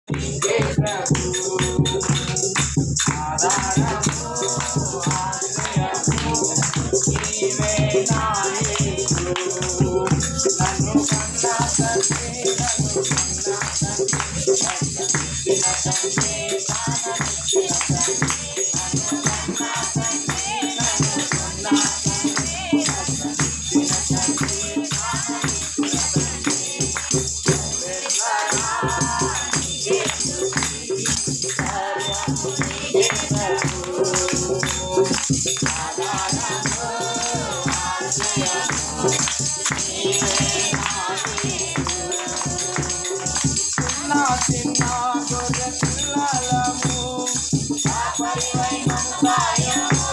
నీవే ప్రభు ఆధారము ఆశ్రయము నీవే నా యేసు నన్ను కన్నా తండ్రి నన్ను కన్నా తండ్రి రక్షించిన తండ్రి ప్రాణమిచ్చిన తండ్రి నన్ను కన్నా తండ్రి నన్ను కన్నా తండ్రి రక్షించిన తండ్రి చిన్న గొర్రె పిల్లలము పరివై మమతాయము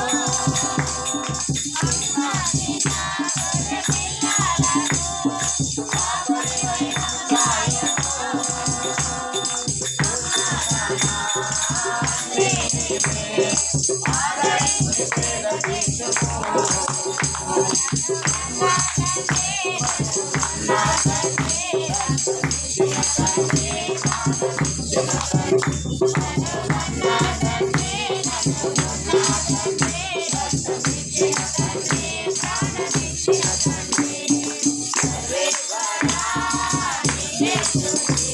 Yes.